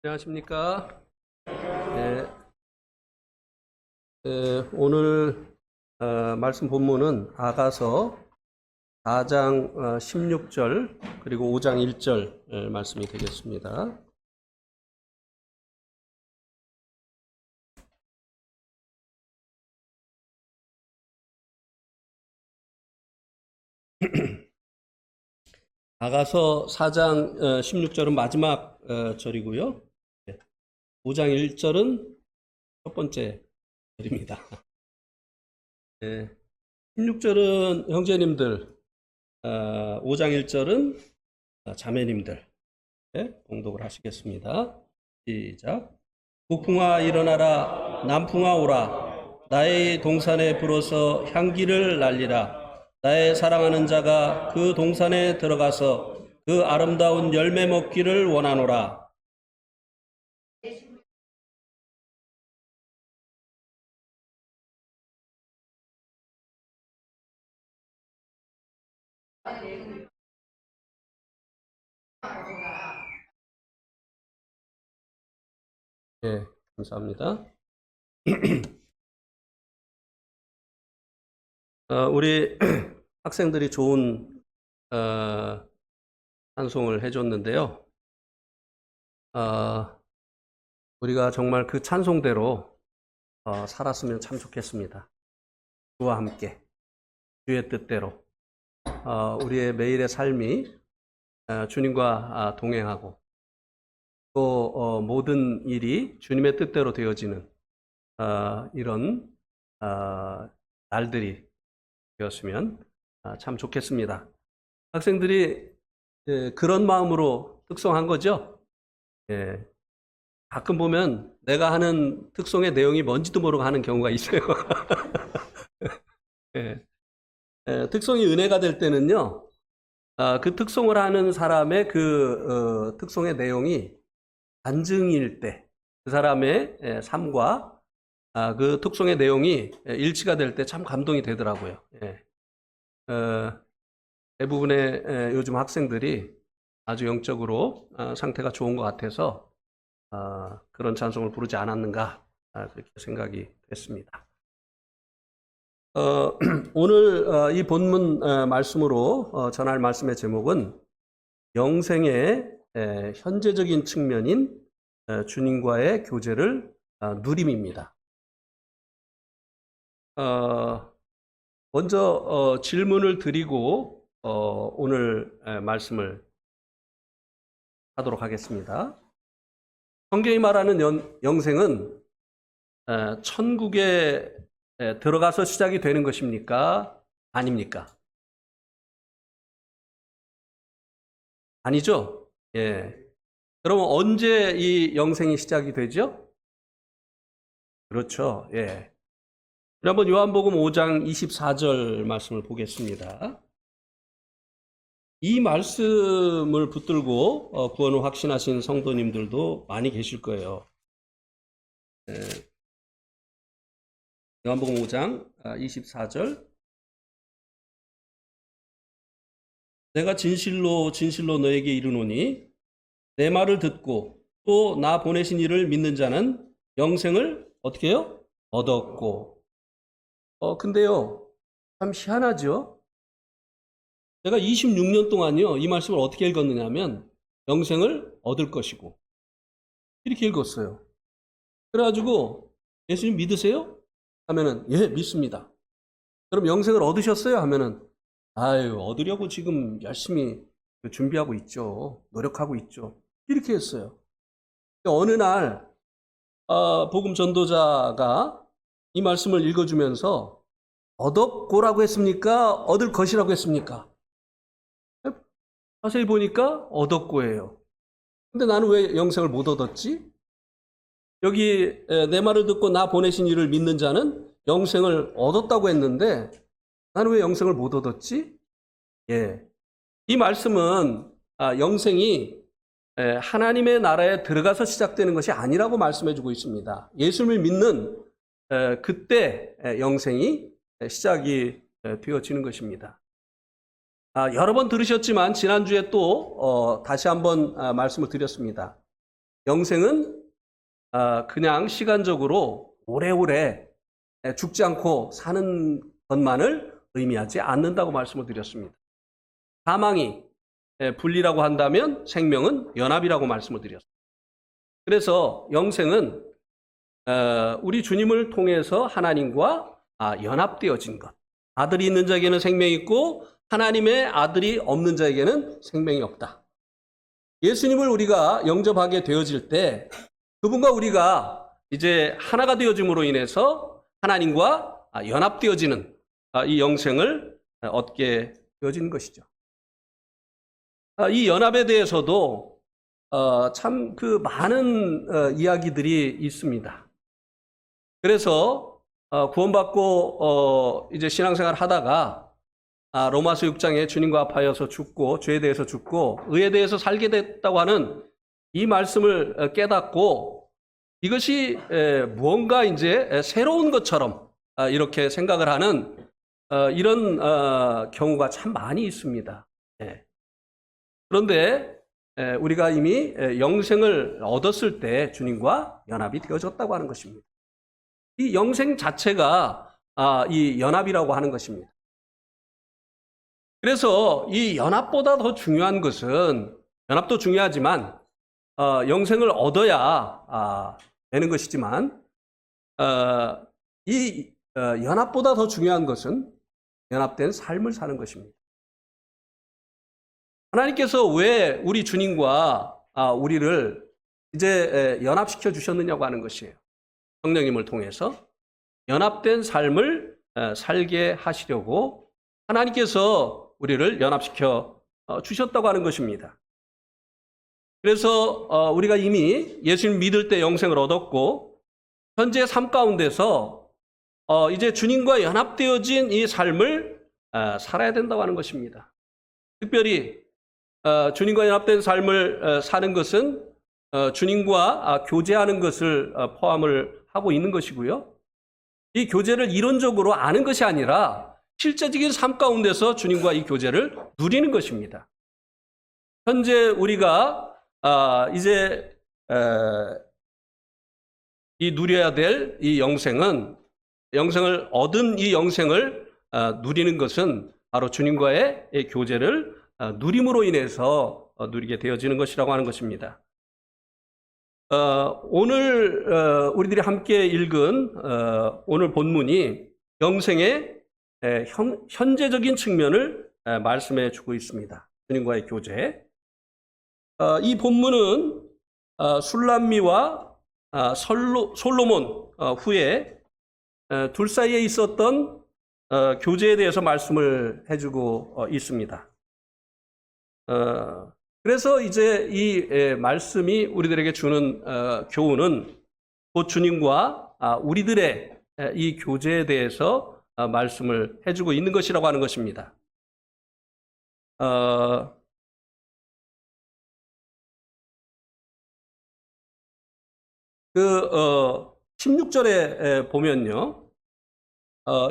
안녕하십니까. 네, 오늘 말씀 본문은 아가서 4장 16절 그리고 5장 1절 말씀이 되겠습니다. 아가서 4장 16절은 마지막 절이고요. 5장 1절은 첫 번째 절입니다. 16절은 형제님들, 5장 1절은 자매님들 공독을 하시겠습니다. 시작. 북풍아 일어나라, 남풍아 오라. 나의 동산에 불어서 향기를 날리라. 나의 사랑하는 자가 그 동산에 들어가서 그 아름다운 열매 먹기를 원하노라. 네, 감사합니다. 우리 학생들이 좋은 찬송을 해줬는데요. 우리가 정말 그 찬송대로 살았으면 참 좋겠습니다. 주와 함께, 주의 뜻대로 우리의 매일의 삶이 주님과 동행하고 또 모든 일이 주님의 뜻대로 되어지는 이런 날들이 되었으면 참 좋겠습니다. 학생들이 그런 마음으로 특송한 거죠. 가끔 보면 내가 하는 특송의 내용이 뭔지도 모르고 하는 경우가 있어요. 특송이 은혜가 될 때는요, 그 특송을 하는 사람의 그 특송의 내용이 간증일 때, 그 사람의 삶과 그 특송의 내용이 일치가 될 때 참 감동이 되더라고요. 대부분의 요즘 학생들이 아주 영적으로 상태가 좋은 것 같아서 그런 찬송을 부르지 않았는가 그렇게 생각이 됐습니다. 오늘 이 본문 말씀으로 전할 말씀의 제목은 영생의 현재적인 측면인 주님과의 교제를 누림입니다. 먼저 질문을 드리고 오늘 말씀을 하도록 하겠습니다. 성경이 말하는 영생은 천국에 들어가서 시작이 되는 것입니까? 아닙니까? 아니죠? 그러면 언제 이 영생이 시작이 되죠? 그렇죠. 한번 요한복음 5장 24절 말씀을 보겠습니다. 이 말씀을 붙들고 구원을 확신하신 성도님들도 많이 계실 거예요. 요한복음 5장 24절. 내가 진실로 진실로 너에게 이르노니 내 말을 듣고 또 나 보내신 이를 믿는 자는 영생을 어떻게 해요? 얻었고. 근데요, 참 희한하죠? 제가 26년 동안요, 이 말씀을 어떻게 읽었느냐면, 영생을 얻을 것이고, 이렇게 읽었어요. 그래가지고, 예수님 믿으세요? 하면은, 예, 믿습니다. 그럼 영생을 얻으셨어요? 하면은, 아유, 얻으려고 지금 열심히 준비하고 있죠. 노력하고 있죠. 이렇게 했어요. 어느 날, 복음 전도자가 이 말씀을 읽어주면서 얻었고라고 했습니까? 얻을 것이라고 했습니까? 자세히 보니까 얻었고예요. 근데 나는 왜 영생을 못 얻었지? 여기 내 말을 듣고 나 보내신 이를 믿는 자는 영생을 얻었다고 했는데 나는 왜 영생을 못 얻었지? 이 말씀은 영생이 하나님의 나라에 들어가서 시작되는 것이 아니라고 말씀해주고 있습니다. 예수님을 믿는 그때 영생이 시작이 되어지는 것입니다. 여러 번 들으셨지만 지난주에 또 다시 한번 말씀을 드렸습니다. 영생은 그냥 시간적으로 오래오래 죽지 않고 사는 것만을 의미하지 않는다고 말씀을 드렸습니다. 사망이 분리라고 한다면 생명은 연합이라고 말씀을 드렸습니다. 그래서 영생은 우리 주님을 통해서 하나님과 연합되어진 것. 아들이 있는 자에게는 생명이 있고 하나님의 아들이 없는 자에게는 생명이 없다. 예수님을 우리가 영접하게 되어질 때 그분과 우리가 이제 하나가 되어짐으로 인해서 하나님과 연합되어지는 이 영생을 얻게 되어지는 것이죠. 이 연합에 대해서도 참 그 많은 이야기들이 있습니다. 그래서 구원받고 이제 신앙생활 하다가 로마서 6장에 주님과 합하여서 죽고 죄에 대해서 죽고 의에 대해서 살게 됐다고 하는 이 말씀을 깨닫고 이것이 무언가 이제 새로운 것처럼 이렇게 생각을 하는 이런 경우가 참 많이 있습니다. 그런데 우리가 이미 영생을 얻었을 때 주님과 연합이 되어졌다고 하는 것입니다. 이 영생 자체가 이 연합이라고 하는 것입니다. 그래서 이 연합보다 더 중요한 것은 연합도 중요하지만 영생을 얻어야 되는 것이지만 이 연합보다 더 중요한 것은 연합된 삶을 사는 것입니다. 하나님께서 왜 우리 주님과 우리를 이제 연합시켜 주셨느냐고 하는 것이에요. 성령님을 통해서 연합된 삶을 살게 하시려고 하나님께서 우리를 연합시켜 주셨다고 하는 것입니다. 그래서 우리가 이미 예수님 믿을 때 영생을 얻었고 현재 삶 가운데서 이제 주님과 연합되어진 이 삶을 살아야 된다고 하는 것입니다. 특별히 주님과 연합된 삶을 사는 것은 주님과 교제하는 것을 포함을 하고 있는 것이고요. 이 교제를 이론적으로 아는 것이 아니라 실제적인 삶 가운데서 주님과 이 교제를 누리는 것입니다. 현재 우리가 이제 이 누려야 될 이 영생을 얻은 이 영생을 누리는 것은 바로 주님과의 교제를 누림으로 인해서 누리게 되어지는 것이라고 하는 것입니다. 오늘 우리들이 함께 읽은 오늘 본문이 영생의 현재적인 측면을 말씀해 주고 있습니다. 주님과의 교제. 이 본문은 술람미와 솔로몬 후에 둘 사이에 있었던 교제에 대해서 말씀을 해주고 있습니다. 그래서 이제 이 말씀이 우리들에게 주는 교훈은 곧 주님과 우리들의 이 교제에 대해서 말씀을 해주고 있는 것이라고 하는 것입니다. 16절에 보면요.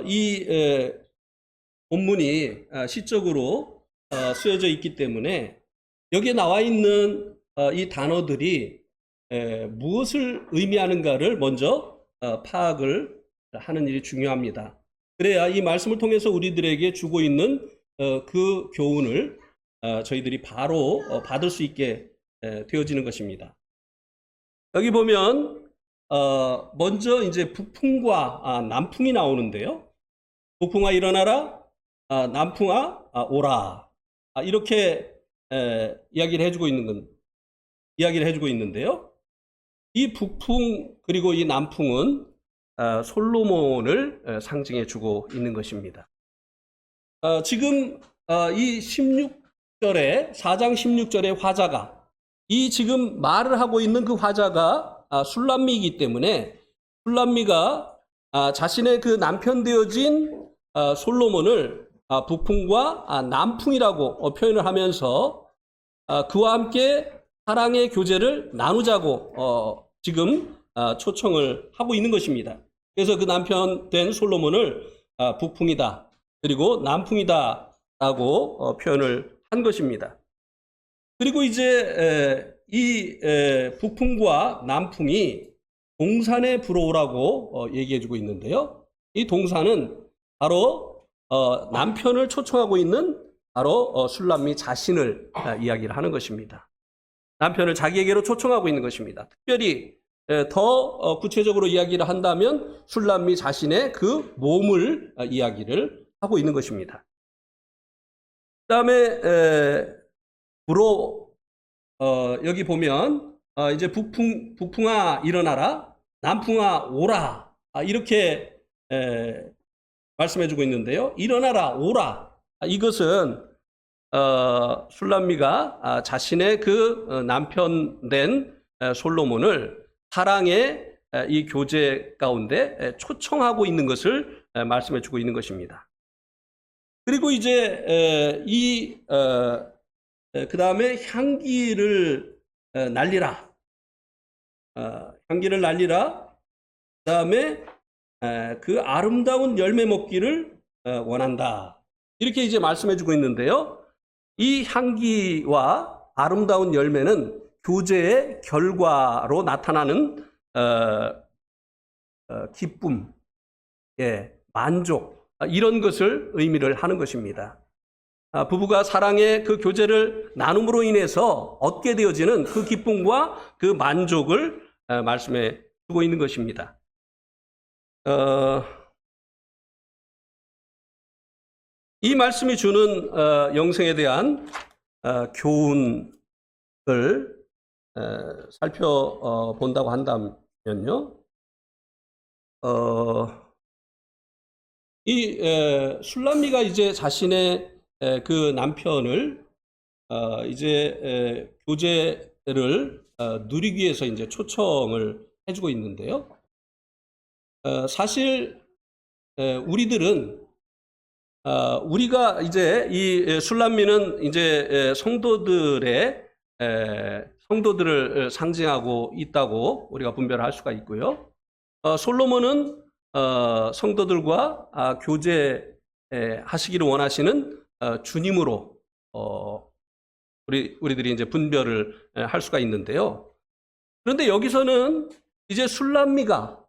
이 본문이 시적으로 쓰여져 있기 때문에 여기에 나와 있는 이 단어들이 무엇을 의미하는가를 먼저 파악을 하는 일이 중요합니다. 그래야 이 말씀을 통해서 우리들에게 주고 있는 그 교훈을 저희들이 바로 받을 수 있게 되어지는 것입니다. 여기 보면 먼저 이제 북풍과 남풍이 나오는데요. 북풍아 일어나라, 남풍아 오라. 이렇게 이야기를 해주고 있는데요. 이 북풍 그리고 이 남풍은 솔로몬을 상징해 주고 있는 것입니다. 지금 이 16절에 4장 16절의 화자가 이 지금 말을 하고 있는 그 화자가 술람미이기 때문에 술람미가 자신의 그 남편 되어진 솔로몬을 북풍과 남풍이라고 표현을 하면서 그와 함께 사랑의 교제를 나누자고 지금 초청을 하고 있는 것입니다. 그래서 그 남편 된 솔로몬을 북풍이다 그리고 남풍이다 라고 표현을 한 것입니다. 그리고 이제 이 북풍과 남풍이 동산의 불어오라고 얘기해주고 있는데요. 이 동산은 바로 남편을 초청하고 있는 바로 술람미 자신을 이야기를 하는 것입니다. 남편을 자기에게로 초청하고 있는 것입니다. 특별히 더 구체적으로 이야기를 한다면 술람미 자신의 그 몸을 이야기를 하고 있는 것입니다. 그 다음에 불어 여기 보면 이제 북풍아 일어나라, 남풍아 오라, 이렇게 말씀해주고 있는데요. 일어나라, 오라, 이것은 술람미가 자신의 그 남편 된 솔로몬을 사랑의 이 교제 가운데 초청하고 있는 것을 말씀해주고 있는 것입니다. 그리고 이제 그 다음에 향기를 날리라. 향기를 날리라. 그 다음에 그 아름다운 열매 먹기를 원한다. 이렇게 이제 말씀해주고 있는데요. 이 향기와 아름다운 열매는 교제의 결과로 나타나는 기쁨, 만족, 이런 것을 의미를 하는 것입니다. 부부가 사랑의 그 교제를 나눔으로 인해서 얻게 되어지는 그 기쁨과 그 만족을 말씀해 주고 있는 것입니다. 이 말씀이 주는 영생에 대한 교훈을 살펴본다고 한다면요. 이 술람미가 이제 자신의 그 남편을 이제 교제를 누리기 위해서 이제 초청을 해주고 있는데요. 사실 우리들은 우리가 이제 이 술람미는 이제 성도들을 상징하고 있다고 우리가 분별할 수가 있고요. 솔로몬은 성도들과 교제하시기를 원하시는 주님으로 우리들이 이제 분별을 할 수가 있는데요. 그런데 여기서는 이제 술람미가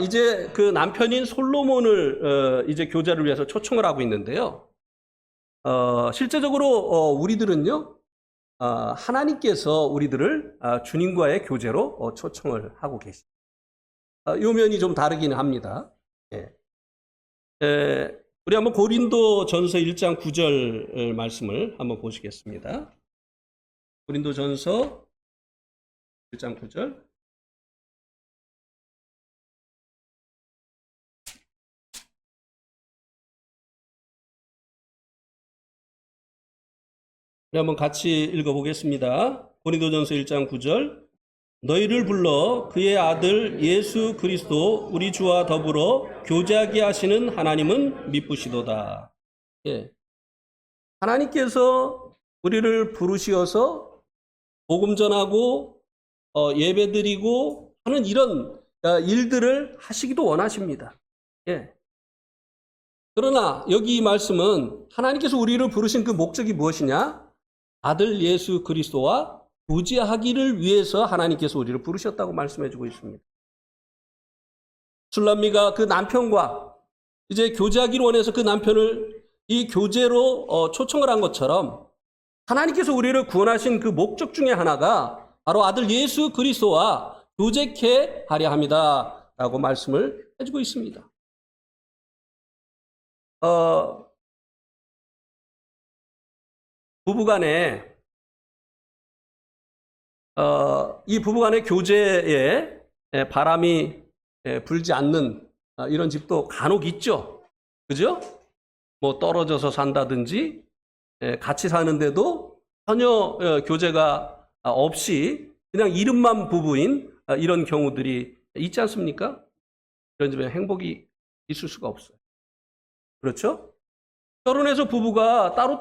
이제 그 남편인 솔로몬을 이제 교제를 위해서 초청을 하고 있는데요. 실제적으로 우리들은요, 하나님께서 우리들을 주님과의 교제로 초청을 하고 계십니다. 이 면이 좀 다르기는 합니다. 우리 한번 고린도 전서 1장 9절 말씀을 한번 보시겠습니다. 고린도 전서 1장 9절. 한번 같이 읽어보겠습니다. 고린도전서 1장 9절. 너희를 불러 그의 아들 예수 그리스도 우리 주와 더불어 교제하게 하시는 하나님은 미쁘시도다. 하나님께서 우리를 부르시어서 복음 전하고 예배드리고 하는 이런 일들을 하시기도 원하십니다. 그러나 여기 이 말씀은 하나님께서 우리를 부르신 그 목적이 무엇이냐? 아들 예수 그리스도와 교제하기를 위해서 하나님께서 우리를 부르셨다고 말씀해주고 있습니다. 술람미가 그 남편과 이제 교제하기를 원해서 그 남편을 이 교제로 초청을 한 것처럼 하나님께서 우리를 구원하신 그 목적 중에 하나가 바로 아들 예수 그리스도와 교제케 하려 합니다. 라고 말씀을 해주고 있습니다. 부부간에 이 부부간의 교제에 바람이 불지 않는 이런 집도 간혹 있죠. 그죠? 뭐 떨어져서 산다든지 같이 사는데도 전혀 교제가 없이 그냥 이름만 부부인 이런 경우들이 있지 않습니까? 이런 집에 행복이 있을 수가 없어요. 그렇죠? 결혼해서 부부가 따로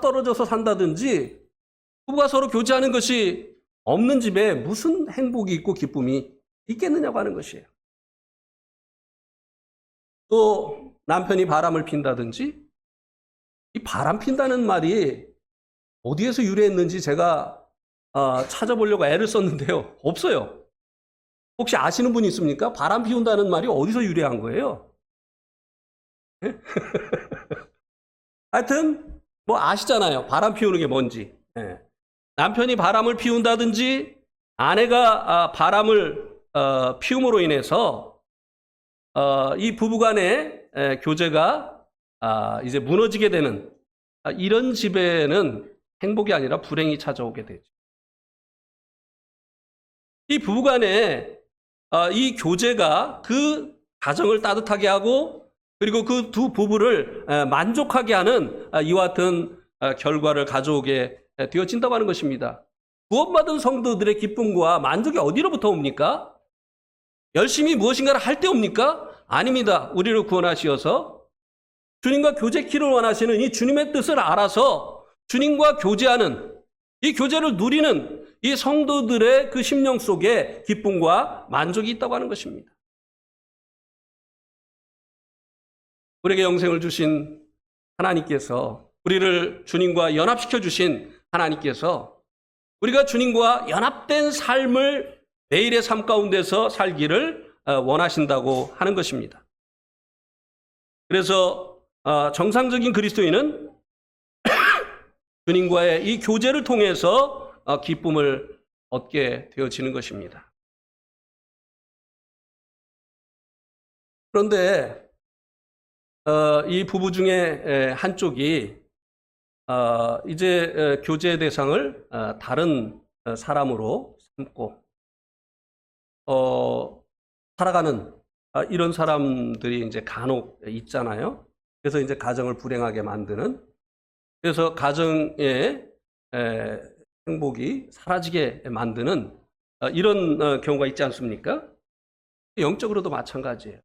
떨어져서 산다든지 부부가 서로 교제하는 것이 없는 집에 무슨 행복이 있고 기쁨이 있겠느냐고 하는 것이에요. 또 남편이 바람을 핀다든지, 이 바람 핀다는 말이 어디에서 유래했는지 제가 찾아보려고 애를 썼는데요. 없어요. 혹시 아시는 분이 있습니까? 바람 피운다는 말이 어디서 유래한 거예요? 예? 하여튼 뭐 아시잖아요. 바람 피우는 게 뭔지. 예. 남편이 바람을 피운다든지 아내가 바람을 피움으로 인해서 이 부부간의 교제가 이제 무너지게 되는 이런 집에는 행복이 아니라 불행이 찾아오게 되죠. 이 부부간의 이 교제가 그 가정을 따뜻하게 하고 그리고 그 두 부부를 만족하게 하는 이와 같은 결과를 가져오게 되어진다고 하는 것입니다. 구원받은 성도들의 기쁨과 만족이 어디로부터 옵니까? 열심히 무엇인가를 할 때 옵니까? 아닙니다. 우리를 구원하시어서 주님과 교제키를 원하시는 이 주님의 뜻을 알아서 주님과 교제하는 이 교제를 누리는 이 성도들의 그 심령 속에 기쁨과 만족이 있다고 하는 것입니다. 우리에게 영생을 주신 하나님께서 우리를 주님과 연합시켜 주신 하나님께서 우리가 주님과 연합된 삶을 매일의 삶 가운데서 살기를 원하신다고 하는 것입니다. 그래서 정상적인 그리스도인은 주님과의 이 교제를 통해서 기쁨을 얻게 되어지는 것입니다. 그런데 이 부부 중에 한쪽이 이제 교제 대상을 다른 사람으로 삼고 살아가는 이런 사람들이 이제 간혹 있잖아요. 그래서 이제 가정을 불행하게 만드는, 그래서 가정의 행복이 사라지게 만드는 이런 경우가 있지 않습니까? 영적으로도 마찬가지예요.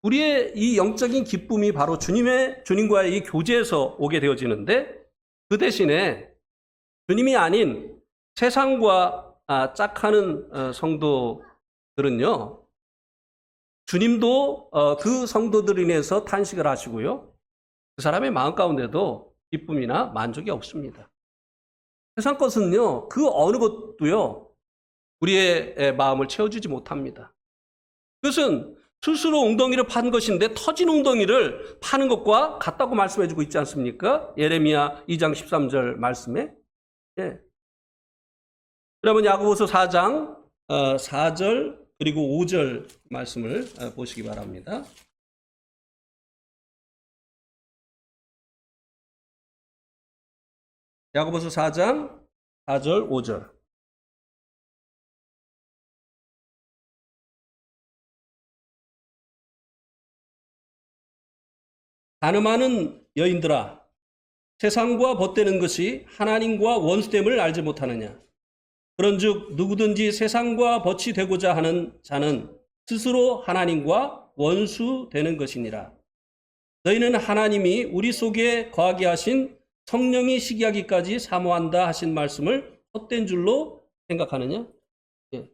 우리의 이 영적인 기쁨이 바로 주님과의 이 교제에서 오게 되어지는데, 그 대신에 주님이 아닌 세상과 짝하는 성도들은요, 주님도 그 성도들로 인해서 탄식을 하시고요, 그 사람의 마음 가운데도 기쁨이나 만족이 없습니다. 세상 것은요, 그 어느 것도요, 우리의 마음을 채워주지 못합니다. 그것은 스스로 웅덩이를 판 것인데 터진 웅덩이를 파는 것과 같다고 말씀해주고 있지 않습니까? 예레미야 2장 13절 말씀에. 예. 그러면 야고보서 4장 4절 그리고 5절 말씀을 보시기 바랍니다. 야고보서 4장 4절 5절. 가늠하는 여인들아, 세상과 벗되는 것이 하나님과 원수됨을 알지 못하느냐? 그런즉 누구든지 세상과 벗이 되고자 하는 자는 스스로 하나님과 원수되는 것이니라. 너희는 하나님이 우리 속에 거하게 하신 성령이 시기하기까지 사모한다 하신 말씀을 헛된 줄로 생각하느냐? 예.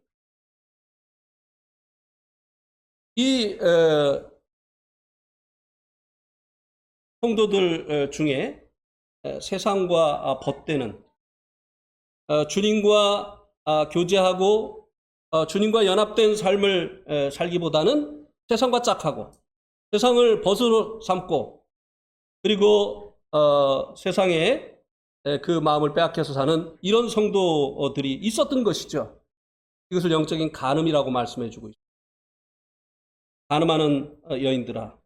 이 성도들 중에 세상과 벗되는, 주님과 교제하고 주님과 연합된 삶을 살기보다는 세상과 짝하고 세상을 벗으로 삼고 그리고 세상에 그 마음을 빼앗겨서 사는 이런 성도들이 있었던 것이죠. 이것을 영적인 간음이라고 말씀해주고 있습니다. 간음하는 여인들아,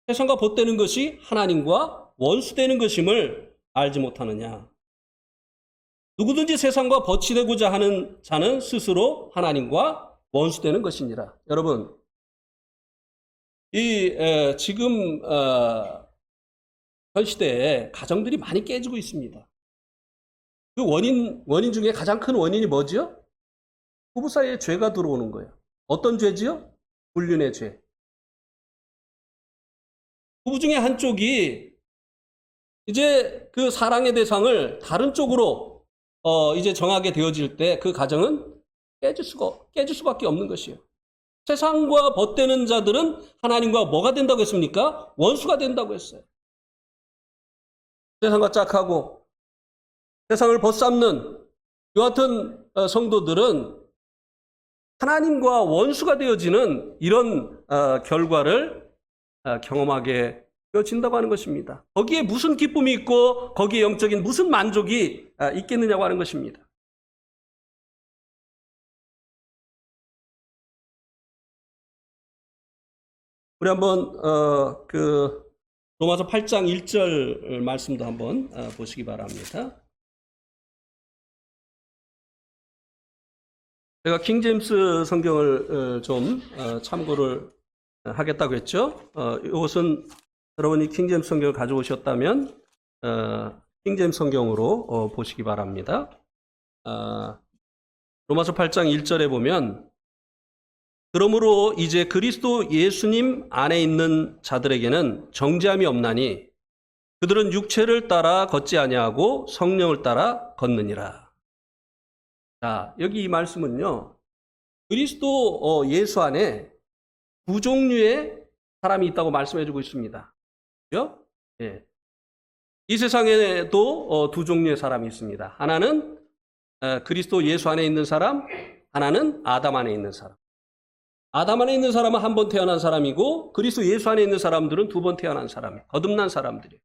세상과 벗되는 것이 하나님과 원수되는 것임을 알지 못하느냐? 누구든지 세상과 벗이 되고자 하는 자는 스스로 하나님과 원수되는 것이니라. 여러분, 지금 현 시대에 가정들이 많이 깨지고 있습니다. 그 원인 중에 가장 큰 원인이 뭐지요? 부부 사이에 죄가 들어오는 거예요. 어떤 죄지요? 불륜의 죄. 부부 중에 한쪽이 이제 그 사랑의 대상을 다른 쪽으로 이제 정하게 되어질 때 그 가정은 깨질 수밖에 없는 것이에요. 세상과 벗되는 자들은 하나님과 뭐가 된다고 했습니까? 원수가 된다고 했어요. 세상과 짝하고 세상을 벗삼는 이 같은 성도들은 하나님과 원수가 되어지는 이런 결과를 경험하게 되어진다고 하는 것입니다. 거기에 무슨 기쁨이 있고 거기에 영적인 무슨 만족이 있겠느냐고 하는 것입니다. 우리 한번 로마서 8장 1절 말씀도 한번 보시기 바랍니다. 제가 킹제임스 성경을 좀 참고를 하겠다고 했죠. 이것은 여러분이 킹제임스 성경을 가져오셨다면 킹제임스 성경으로 보시기 바랍니다. 로마서 8장 1절에 보면 그러므로 이제 그리스도 예수님 안에 있는 자들에게는 정죄함이 없나니 그들은 육체를 따라 걷지 아니하고 성령을 따라 걷느니라. 자, 여기 이 말씀은요, 그리스도 예수 안에 두 종류의 사람이 있다고 말씀해주고 있습니다. 그렇죠? 예. 이 세상에도 두 종류의 사람이 있습니다. 하나는 그리스도 예수 안에 있는 사람, 하나는 아담 안에 있는 사람. 아담 안에 있는 사람은 한 번 태어난 사람이고 그리스도 예수 안에 있는 사람들은 두 번 태어난 사람이에요. 거듭난 사람들이에요.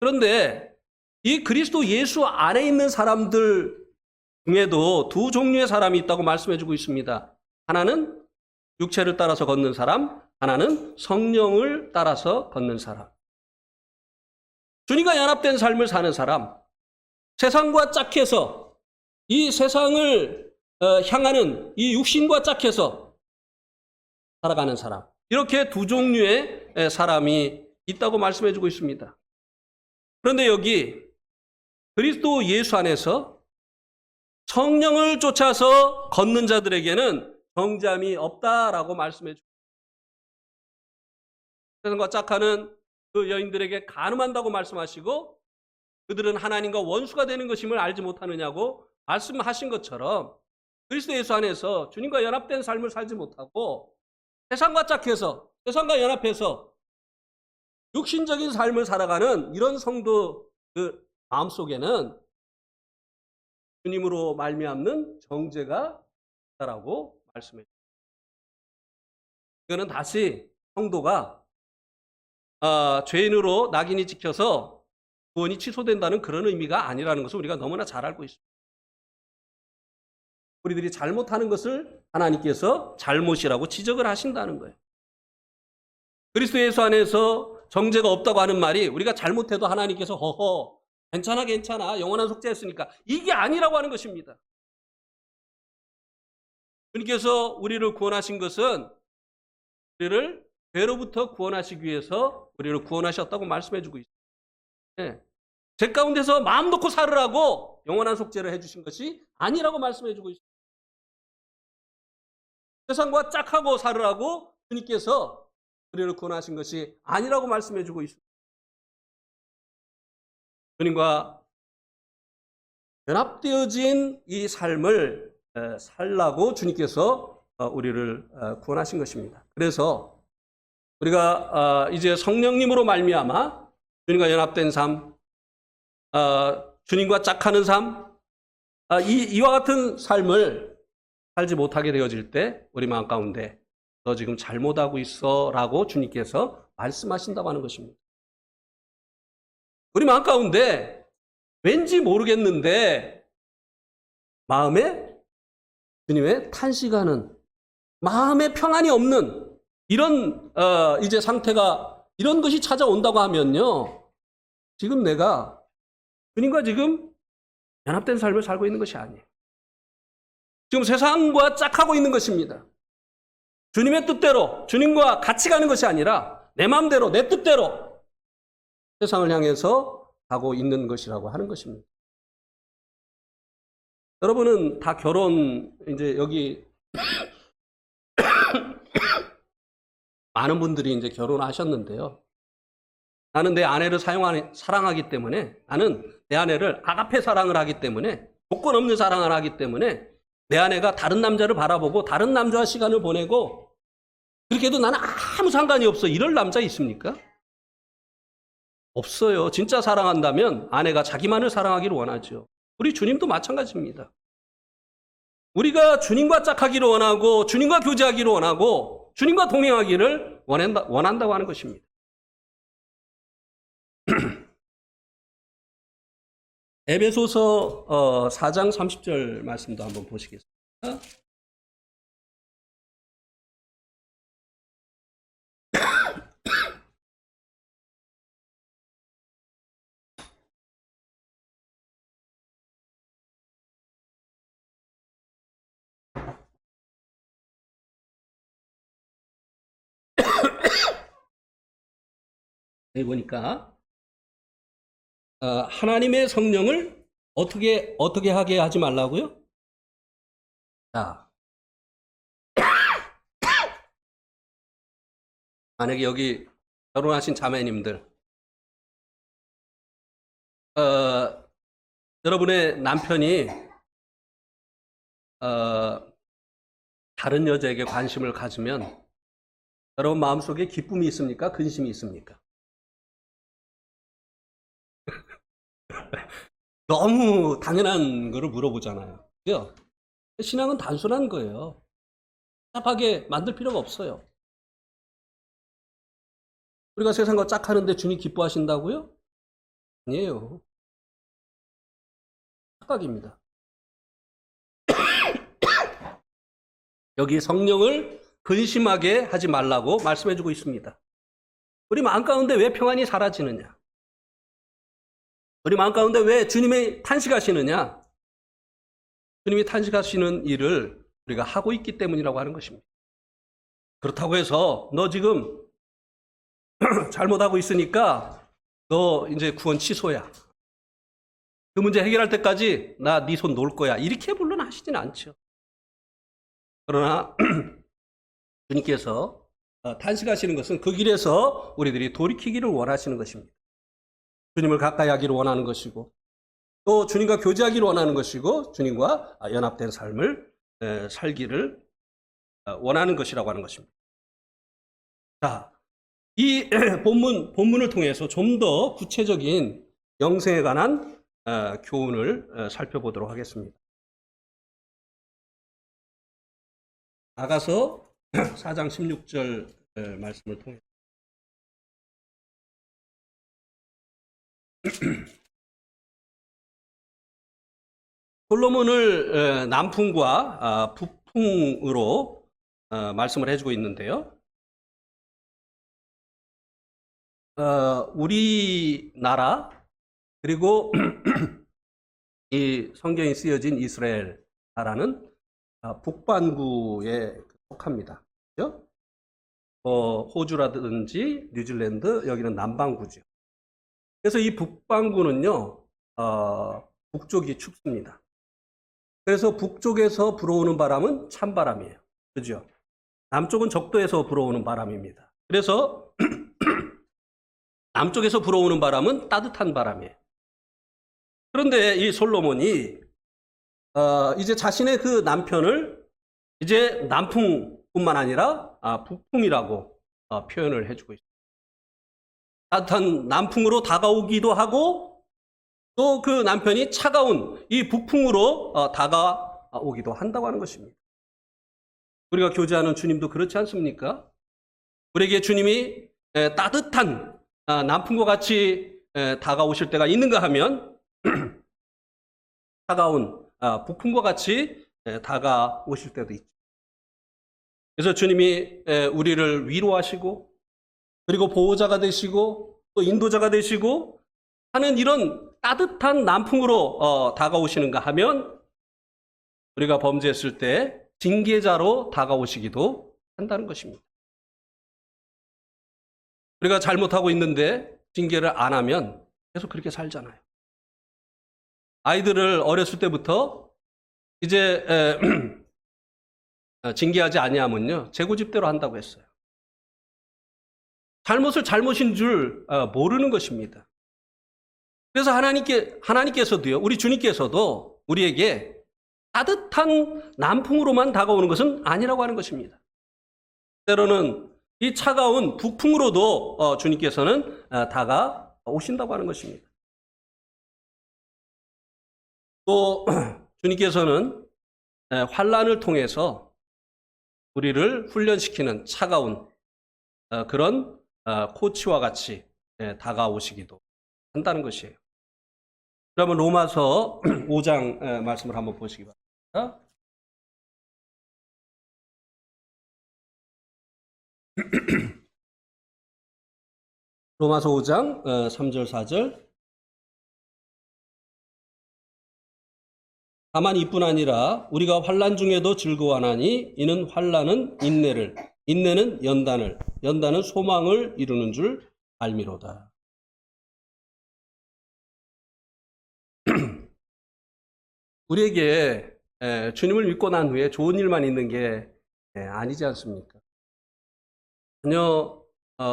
그런데 이 그리스도 예수 안에 있는 사람들 중에도 두 종류의 사람이 있다고 말씀해주고 있습니다. 하나는 육체를 따라서 걷는 사람, 하나는 성령을 따라서 걷는 사람. 주님과 연합된 삶을 사는 사람, 세상과 짝해서 이 세상을 향하는 이 육신과 짝해서 살아가는 사람, 이렇게 두 종류의 사람이 있다고 말씀해주고 있습니다. 그런데 여기 그리스도 예수 안에서 성령을 쫓아서 걷는 자들에게는 정죄함이 없다라고 말씀해주고 세상과 짝하는 그 여인들에게 간음한다고 말씀하시고 그들은 하나님과 원수가 되는 것임을 알지 못하느냐고 말씀하신 것처럼 그리스도 예수 안에서 주님과 연합된 삶을 살지 못하고 세상과 짝해서 세상과 연합해서 육신적인 삶을 살아가는 이런 성도 그 마음속에는 주님으로 말미암는 정죄가 있다라고 말씀해 주십니다. 이거는 다시 성도가 죄인으로 낙인이 찍혀서 구원이 취소된다는 그런 의미가 아니라는 것을 우리가 너무나 잘 알고 있습니다. 우리들이 잘못하는 것을 하나님께서 잘못이라고 지적을 하신다는 거예요. 그리스도 예수 안에서 정죄가 없다고 하는 말이 우리가 잘못해도 하나님께서 허허 괜찮아 영원한 속죄했으니까 이게 아니라고 하는 것입니다. 주님께서 우리를 구원하신 것은 우리를 죄로부터 구원하시기 위해서 우리를 구원하셨다고 말씀해 주고 있습니다. 네. 죄 가운데서 마음 놓고 살으라고 영원한 속죄를 해주신 것이 아니라고 말씀해 주고 있습니다. 세상과 짝하고 살으라고 주님께서 우리를 구원하신 것이 아니라고 말씀해 주고 있습니다. 주님과 연합되어진 이 삶을 살라고 주님께서 우리를 구원하신 것입니다. 그래서 우리가 이제 성령님으로 말미암아 주님과 연합된 삶, 주님과 짝하는 삶, 이와 같은 삶을 살지 못하게 되어질 때 우리 마음 가운데 너 지금 잘못하고 있어 라고 주님께서 말씀하신다고 하는 것입니다. 우리 마음 가운데 왠지 모르겠는데 마음에 주님의 탄식하는 마음의 평안이 없는 이런 이제 상태가 이런 것이 찾아온다고 하면요, 지금 내가 주님과 지금 연합된 삶을 살고 있는 것이 아니에요. 지금 세상과 짝하고 있는 것입니다. 주님의 뜻대로 주님과 같이 가는 것이 아니라 내 마음대로 내 뜻대로 세상을 향해서 가고 있는 것이라고 하는 것입니다. 여러분은 다 결혼 이제 여기 많은 분들이 이제 결혼하셨는데요. 나는 내 아내를 사랑하기 때문에, 나는 내 아내를 아가페 사랑을 하기 때문에, 조건 없는 사랑을 하기 때문에 내 아내가 다른 남자를 바라보고 다른 남자와 시간을 보내고 그렇게 해도 나는 아무 상관이 없어, 이럴 남자 있습니까? 없어요. 진짜 사랑한다면 아내가 자기만을 사랑하기를 원하죠. 우리 주님도 마찬가지입니다. 우리가 주님과 짝하기를 원하고 주님과 교제하기를 원하고 주님과 동행하기를 원한다고 하는 것입니다. 에베소서 4장 30절 말씀도 한번 보시겠습니다. 여기 보니까 하나님의 성령을 어떻게 하게 하지 말라고요? 자, 만약에 여기 결혼하신 자매님들, 여러분의 남편이 다른 여자에게 관심을 가지면 여러분 마음속에 기쁨이 있습니까? 근심이 있습니까? 너무 당연한 거를 물어보잖아요. 그죠? 신앙은 단순한 거예요. 답하게 만들 필요가 없어요. 우리가 세상과 짝하는데 주님 기뻐하신다고요? 아니에요. 착각입니다. 여기 성령을 근심하게 하지 말라고 말씀해주고 있습니다. 우리 마음 가운데 왜 평안이 사라지느냐? 우리 마음 가운데 왜 주님이 탄식하시느냐? 주님이 탄식하시는 일을 우리가 하고 있기 때문이라고 하는 것입니다. 그렇다고 해서 너 지금 잘못하고 있으니까 너 이제 구원 취소야. 그 문제 해결할 때까지 나 네 손 놓을 거야. 이렇게 물론 하시지는 않죠. 그러나 주님께서 탄식하시는 것은 그 길에서 우리들이 돌이키기를 원하시는 것입니다. 주님을 가까이 하기를 원하는 것이고 또 주님과 교제하기를 원하는 것이고 주님과 연합된 삶을 살기를 원하는 것이라고 하는 것입니다. 자, 이 본문을 통해서 좀 더 구체적인 영생에 관한 교훈을 살펴보도록 하겠습니다. 나가서 4장 16절 말씀을 통해 솔로몬을 남풍과 북풍으로 말씀을 해주고 있는데요. 우리나라 그리고 이 성경이 쓰여진 이스라엘 나라는 북반구에 속합니다. 그렇죠? 호주라든지 뉴질랜드 여기는 남반구죠. 그래서 이 북반구는요 북쪽이 춥습니다. 그래서 북쪽에서 불어오는 바람은 찬바람이에요. 그죠? 남쪽은 적도에서 불어오는 바람입니다. 그래서 남쪽에서 불어오는 바람은 따뜻한 바람이에요. 그런데 이 솔로몬이 이제 자신의 그 남편을 이제 남풍뿐만 아니라 북풍이라고 표현을 해주고 있습니다. 따뜻한 남풍으로 다가오기도 하고 또 그 남편이 차가운 이 북풍으로 다가오기도 한다고 하는 것입니다. 우리가 교제하는 주님도 그렇지 않습니까? 우리에게 주님이 따뜻한 남풍과 같이 다가오실 때가 있는가 하면 차가운 북풍과 같이 다가오실 때도 있죠. 그래서 주님이 우리를 위로하시고 그리고 보호자가 되시고 또 인도자가 되시고 하는 이런 따뜻한 남풍으로 다가오시는가 하면 우리가 범죄했을 때 징계자로 다가오시기도 한다는 것입니다. 우리가 잘못하고 있는데 징계를 안 하면 계속 그렇게 살잖아요. 아이들을 어렸을 때부터 이제 징계하지 아니하면요 재고집대로 한다고 했어요. 잘못을 잘못인 줄 모르는 것입니다. 그래서 하나님께서도요, 우리 주님께서도 우리에게 따뜻한 남풍으로만 다가오는 것은 아니라고 하는 것입니다. 때로는 이 차가운 북풍으로도 주님께서는 오신다고 하는 것입니다. 또 주님께서는 환난을 통해서 우리를 훈련시키는 차가운 그런 코치와 같이 다가오시기도 한다는 것이에요. 그러면 로마서 5장 말씀을 한번 보시기 바랍니다. 로마서 5장 3절 4절. 다만 이뿐 아니라 우리가 환난 중에도 즐거워하나니 이는 환난은 인내를, 인내는 연단을, 연단은 소망을 이루는 줄 알미로다. 우리에게 주님을 믿고 난 후에 좋은 일만 있는 게 아니지 않습니까? 전혀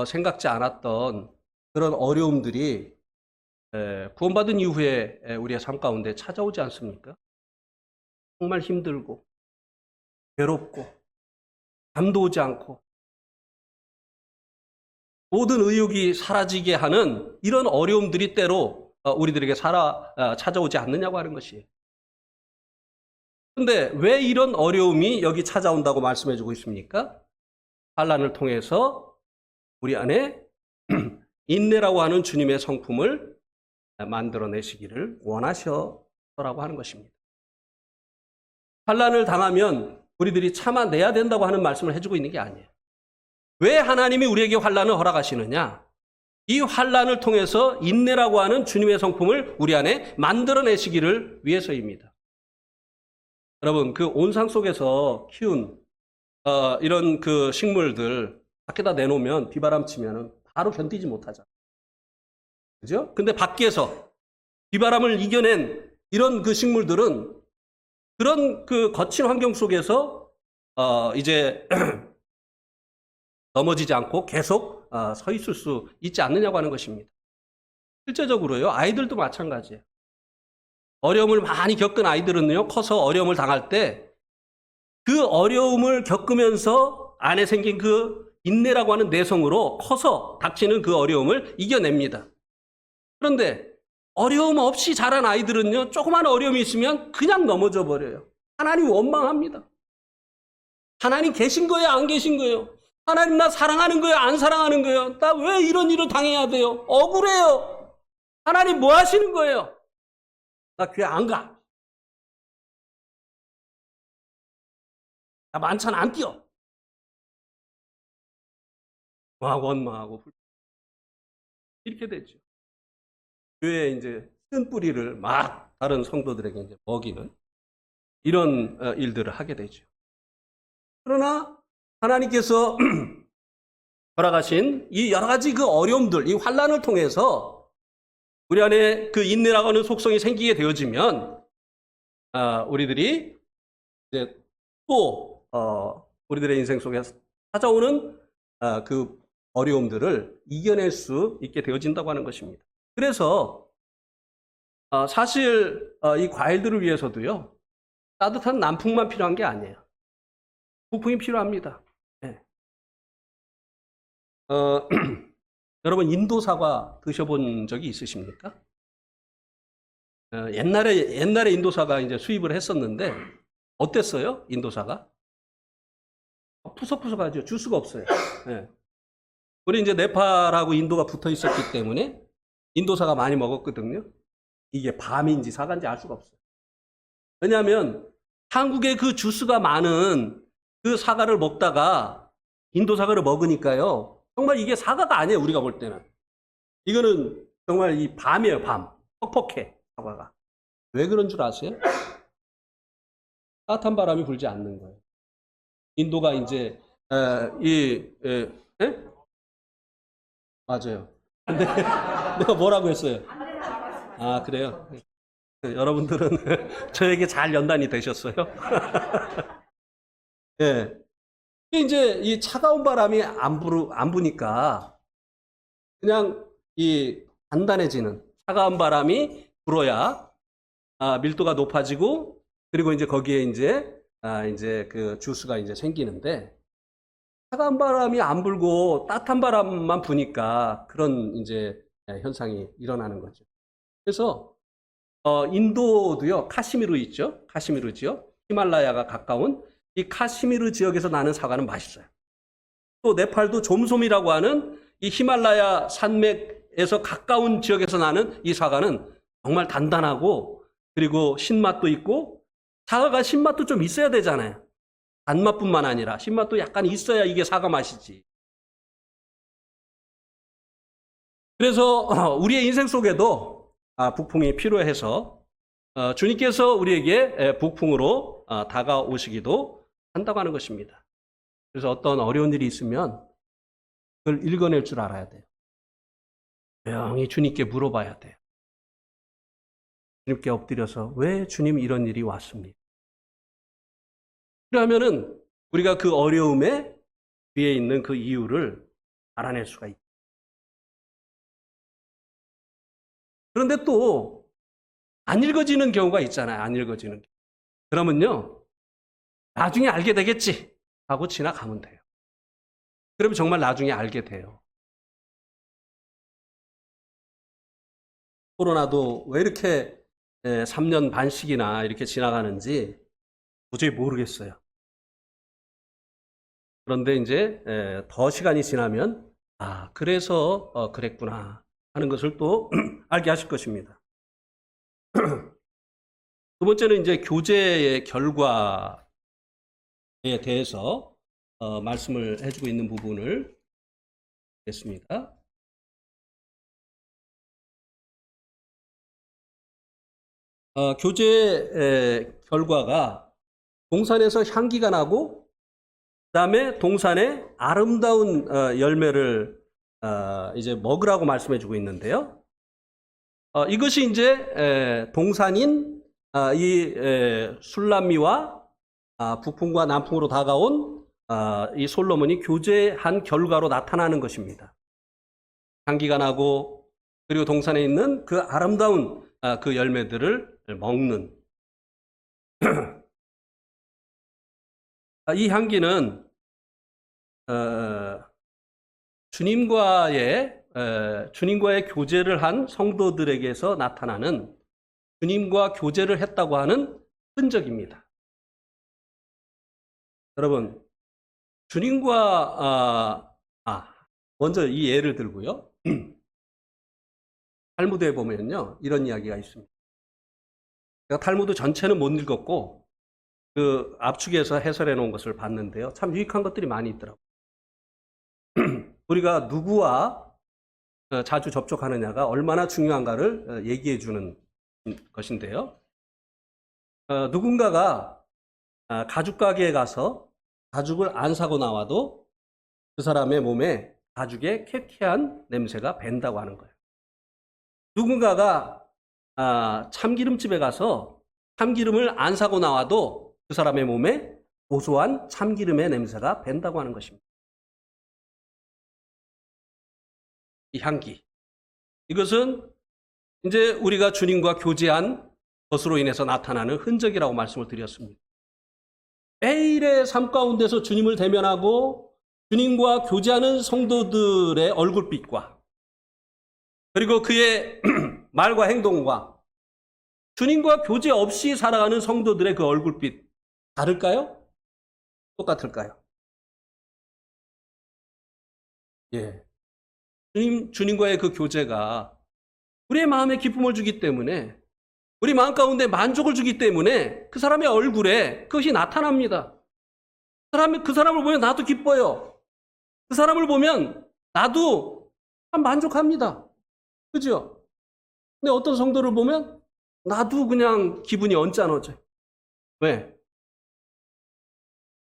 생각지 않았던 그런 어려움들이 구원받은 이후에 우리의 삶 가운데 찾아오지 않습니까? 정말 힘들고 괴롭고 잠도 오지 않고 모든 의욕이 사라지게 하는 이런 어려움들이 때로 우리들에게 찾아오지 않느냐고 하는 것이에요. 그런데 왜 이런 어려움이 여기 찾아온다고 말씀해주고 있습니까? 환난을 통해서 우리 안에 인내라고 하는 주님의 성품을 만들어내시기를 원하셔서라고 하는 것입니다. 환난을 당하면 우리들이 참아내야 된다고 하는 말씀을 해주고 있는 게 아니에요. 왜 하나님이 우리에게 환난을 허락하시느냐? 이 환난을 통해서 인내라고 하는 주님의 성품을 우리 안에 만들어내시기를 위해서입니다. 여러분, 그 온상 속에서 키운 이런 그 식물들 밖에다 내놓으면 비바람 치면 바로 견디지 못하잖아요. 그죠? 근데 밖에서 비바람을 이겨낸 이런 그 식물들은 그런 그 거친 환경 속에서 이제 넘어지지 않고 계속 서 있을 수 있지 않느냐고 하는 것입니다. 실제적으로요, 아이들도 마찬가지예요. 어려움을 많이 겪은 아이들은요, 커서 어려움을 당할 때 그 어려움을 겪으면서 안에 생긴 그 인내라고 하는 내성으로 커서 닥치는 그 어려움을 이겨냅니다. 그런데 어려움 없이 자란 아이들은요, 조그만 어려움이 있으면 그냥 넘어져 버려요. 하나님 원망합니다. 하나님 계신 거예요, 안 계신 거예요? 하나님 나 사랑하는 거예요, 안 사랑하는 거예요? 나 왜 이런 일을 당해야 돼요? 억울해요. 하나님 뭐 하시는 거예요? 나 교회 안 가. 나 만찬 안 뛰어. 원망하고 이렇게 되죠. 교회에 이제 쓴 뿌리를 막 다른 성도들에게 이제 먹이는 이런 일들을 하게 되죠. 그러나 하나님께서 허락하신 이 여러 가지 그 어려움들, 이 환난을 통해서 우리 안에 그 인내라고 하는 속성이 생기게 되어지면 우리들이 이제 또 우리들의 인생 속에 찾아오는 그 어려움들을 이겨낼 수 있게 되어진다고 하는 것입니다. 그래서 사실 이 과일들을 위해서도요, 따뜻한 남풍만 필요한 게 아니에요. 북풍이 필요합니다. 네. 여러분 인도 사과 드셔본 적이 있으십니까? 옛날에 인도 사과 이제 수입을 했었는데 어땠어요? 인도 사과? 푸석푸석하죠. 주스가 없어요. 네. 우리 이제 네팔하고 인도가 붙어 있었기 때문에 인도사가 많이 먹었거든요. 이게 밤인지 사과인지 알 수가 없어요. 왜냐하면 한국에 그 주스가 많은 그 사과를 먹다가 인도 사과를 먹으니까요, 정말 이게 사과가 아니에요. 우리가 볼 때는 이거는 정말 이 밤이에요. 밤 퍽퍽해 사과가. 왜 그런 줄 아세요? 따뜻한 바람이 불지 않는 거예요. 인도가 이제 맞아요. 근데 내가 뭐라고 했어요? 아, 그래요? 여러분들은 저에게 잘 연단이 되셨어요? 예. 이제 이 차가운 바람이 안 부니까 그냥 이 단단해지는 차가운 바람이 불어야 밀도가 높아지고 그리고 이제 거기에 이제 그 주스가 이제 생기는데 차가운 바람이 안 불고 따뜻한 바람만 부니까 그런 이제 현상이 일어나는 거죠. 그래서 인도도요, 카시미르 있죠? 카시미르 지역, 히말라야가 가까운 이 카시미르 지역에서 나는 사과는 맛있어요. 또 네팔도 좀솜이라고 하는 이 히말라야 산맥에서 가까운 지역에서 나는 이 사과는 정말 단단하고 그리고 신맛도 있고, 사과가 신맛도 좀 있어야 되잖아요. 단맛뿐만 아니라 신맛도 약간 있어야 이게 사과 맛이지. 그래서 우리의 인생 속에도 북풍이 필요해서 주님께서 우리에게 북풍으로 다가오시기도 한다고 하는 것입니다. 그래서 어떤 어려운 일이 있으면 그걸 읽어낼 줄 알아야 돼요. 조용히 주님께 물어봐야 돼요. 주님께 엎드려서 왜 주님 이런 일이 왔습니까? 그러면은 우리가 그 어려움에 위에 있는 그 이유를 알아낼 수가 있다. 그런데 또 안 읽어지는 경우가 있잖아요. 안 읽어지는 경우. 그러면요, 나중에 알게 되겠지 하고 지나가면 돼요. 그러면 정말 나중에 알게 돼요. 코로나도 왜 이렇게 3년 반씩이나 이렇게 지나가는지 도저히 모르겠어요. 그런데 이제 더 시간이 지나면 그래서 그랬구나 하는 것을 또 알게 하실 것입니다. 두 번째는 이제 교제의 결과에 대해서 말씀을 해주고 있는 부분을 보겠습니다. 교제의 결과가 동산에서 향기가 나고, 그 다음에 동산에 아름다운 열매를 이제 먹으라고 말씀해주고 있는데요. 이것이 이제 동산인 이 술람미와 북풍과 남풍으로 다가온 이 솔로몬이 교제한 결과로 나타나는 것입니다. 향기가 나고 그리고 동산에 있는 그 아름다운 그 열매들을 먹는 이 향기는 주님과의 교제를 한 성도들에게서 나타나는 주님과 교제를 했다고 하는 흔적입니다. 여러분, 주님과 먼저 이 예를 들고요. 탈무드에 보면요, 이런 이야기가 있습니다. 제가 탈무드 전체는 못 읽었고 그 압축해서 해설해 놓은 것을 봤는데요, 참 유익한 것들이 많이 있더라고요. 우리가 누구와 자주 접촉하느냐가 얼마나 중요한가를 얘기해 주는 것인데요. 누군가가 가죽 가게에 가서 가죽을 안 사고 나와도 그 사람의 몸에 가죽의 쾌쾌한 냄새가 밴다고 하는 거예요. 누군가가 참기름집에 가서 참기름을 안 사고 나와도 그 사람의 몸에 고소한 참기름의 냄새가 밴다고 하는 것입니다. 이 향기, 이것은 이제 우리가 주님과 교제한 것으로 인해서 나타나는 흔적이라고 말씀을 드렸습니다. 매일의 삶 가운데서 주님을 대면하고 주님과 교제하는 성도들의 얼굴빛과 그리고 그의 말과 행동과 주님과 교제 없이 살아가는 성도들의 그 얼굴빛 다를까요? 똑같을까요? 예. 주님과의 그 교제가 우리의 마음에 기쁨을 주기 때문에, 우리 마음 가운데 만족을 주기 때문에 그 사람의 얼굴에 그것이 나타납니다. 그 사람을 보면 나도 기뻐요. 그 사람을 보면 나도 참 만족합니다. 그죠? 근데 어떤 성도를 보면 나도 그냥 기분이 언짢아져요. 왜? 그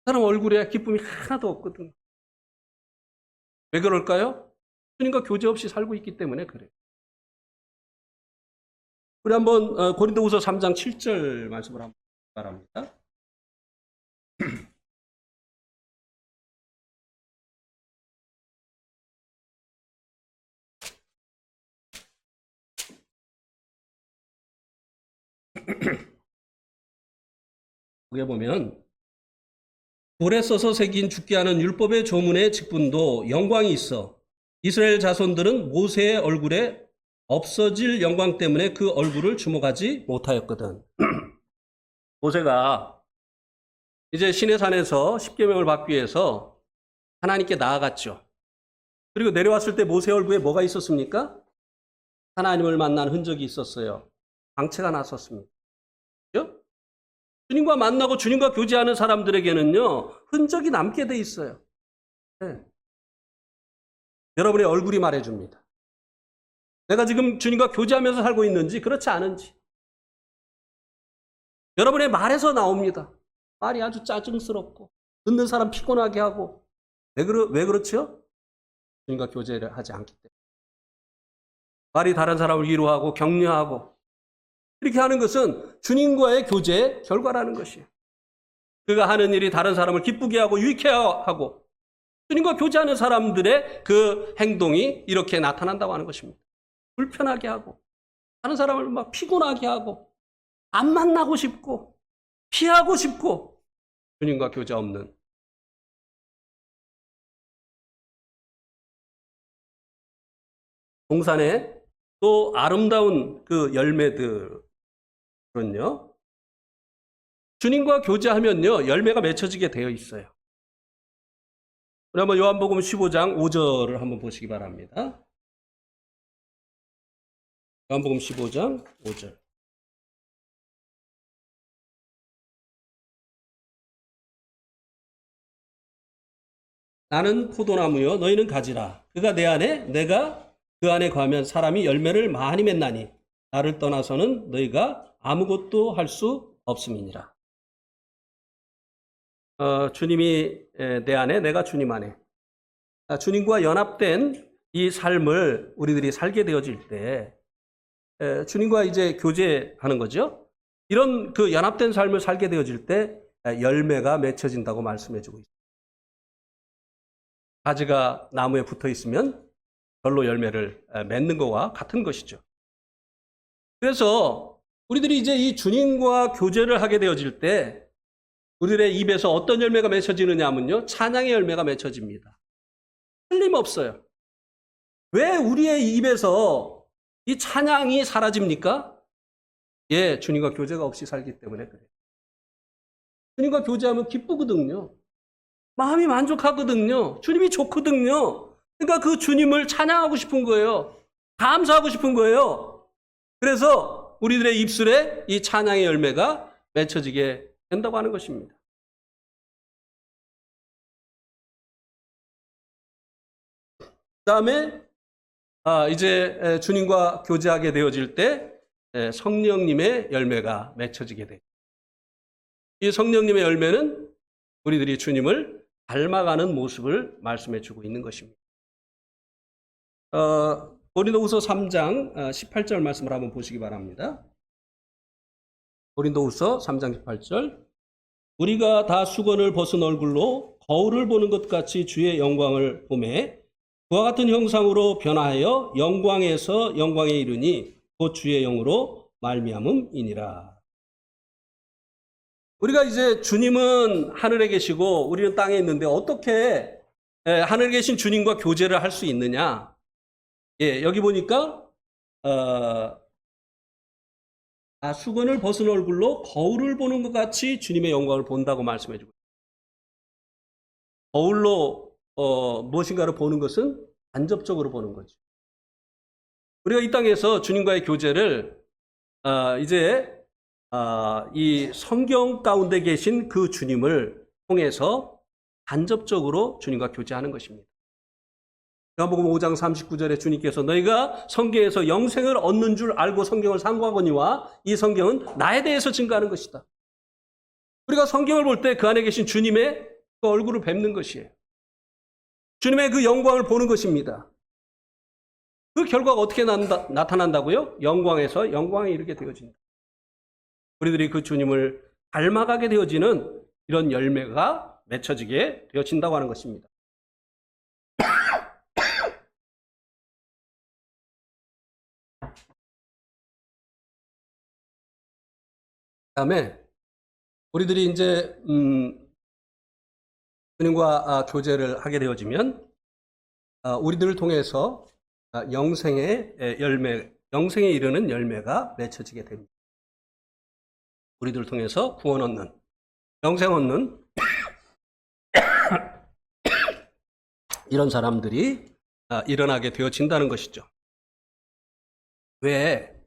사람 얼굴에 기쁨이 하나도 없거든요. 왜 그럴까요? 주님과 교제 없이 살고 있기 때문에 그래요. 우리 한번 고린도후서 3장 7절 말씀을 한번 바랍니다. 거기에 보면 돌에 써서 새긴 죽게 하는 율법의 조문의 직분도 영광이 있어 이스라엘 자손들은 모세의 얼굴에 없어질 영광 때문에 그 얼굴을 주목하지 못하였거든. 모세가 이제 시내산에서 십계명을 받기 위해서 하나님께 나아갔죠. 그리고 내려왔을 때 모세 얼굴에 뭐가 있었습니까? 하나님을 만난 흔적이 있었어요. 광채가 났었습니다. 그렇죠? 주님과 만나고 주님과 교제하는 사람들에게는요, 흔적이 남게 돼 있어요. 네. 여러분의 얼굴이 말해줍니다. 내가 지금 주님과 교제하면서 살고 있는지 그렇지 않은지. 여러분의 말에서 나옵니다. 말이 아주 짜증스럽고 듣는 사람 피곤하게 하고. 왜 그렇죠? 주님과 교제를 하지 않기 때문에. 말이 다른 사람을 위로하고 격려하고 이렇게 하는 것은 주님과의 교제의 결과라는 것이에요. 그가 하는 일이 다른 사람을 기쁘게 하고 유익해 하고 주님과 교제하는 사람들의 그 행동이 이렇게 나타난다고 하는 것입니다. 불편하게 하고 다른 사람을 막 피곤하게 하고 안 만나고 싶고 피하고 싶고 주님과 교제 없는 동산에 또 아름다운 그 열매들은요, 주님과 교제하면요 열매가 맺혀지게 되어 있어요. 우리 한번 요한복음 15장 5절을 한번 보시기 바랍니다. 요한복음 15장 5절. 나는 포도나무요 너희는 가지라. 그가 내 안에 내가 그 안에 거하면 사람이 열매를 많이 맺나니 나를 떠나서는 너희가 아무것도 할 수 없음이니라. 주님이 내 안에 내가 주님 안에. 주님과 연합된 이 삶을 우리들이 살게 되어질 때 주님과 이제 교제하는 거죠. 이런 그 연합된 삶을 살게 되어질 때 열매가 맺혀진다고 말씀해주고 있습니다. 가지가 나무에 붙어 있으면 별로 열매를 맺는 것과 같은 것이죠. 그래서 우리들이 이제 이 주님과 교제를 하게 되어질 때 우리들의 입에서 어떤 열매가 맺혀지느냐 하면요, 찬양의 열매가 맺혀집니다. 틀림없어요. 왜 우리의 입에서 이 찬양이 사라집니까? 예, 주님과 교제가 없이 살기 때문에 그래요. 주님과 교제하면 기쁘거든요. 마음이 만족하거든요. 주님이 좋거든요. 그러니까 그 주님을 찬양하고 싶은 거예요. 감사하고 싶은 거예요. 그래서 우리들의 입술에 이 찬양의 열매가 맺혀지게 된다고 하는 것입니다. 그 다음에 이제 주님과 교제하게 되어질 때 성령님의 열매가 맺혀지게 돼요. 이 성령님의 열매는 우리들이 주님을 닮아가는 모습을 말씀해 주고 있는 것입니다. 고린도후서 3장 18절 말씀을 한번 보시기 바랍니다. 고린도후서 3장 18절. 우리가 다 수건을 벗은 얼굴로 거울을 보는 것 같이 주의 영광을 보매 그와 같은 형상으로 변화하여 영광에서 영광에 이르니 곧 주의 영으로 말미암음이니라. 우리가 이제 주님은 하늘에 계시고 우리는 땅에 있는데 어떻게 하늘에 계신 주님과 교제를 할 수 있느냐? 예, 여기 보니까 수건을 벗은 얼굴로 거울을 보는 것 같이 주님의 영광을 본다고 말씀해 주고 있습니다. 거울로 무엇인가를 보는 것은 간접적으로 보는 거죠. 우리가 이 땅에서 주님과의 교제를 이제 이 성경 가운데 계신 그 주님을 통해서 간접적으로 주님과 교제하는 것입니다. 요한복음 5장 39절에 주님께서 너희가 성경에서 영생을 얻는 줄 알고 성경을 상고하거니와 이 성경은 나에 대해서 증거하는 것이다. 우리가 성경을 볼 때 그 안에 계신 주님의 그 얼굴을 뵙는 것이에요. 주님의 그 영광을 보는 것입니다. 그 결과가 어떻게 나타난다고요? 영광에서 영광에 이르게 되어진다. 우리들이 그 주님을 닮아가게 되어지는 이런 열매가 맺혀지게 되어진다고 하는 것입니다. 그 다음에 우리들이 이제 주님과 교제를 하게 되어지면 우리들을 통해서 영생의 열매, 영생에 이르는 열매가 맺혀지게 됩니다. 우리들 통해서 구원 얻는, 영생 얻는 이런 사람들이 일어나게 되어진다는 것이죠. 왜?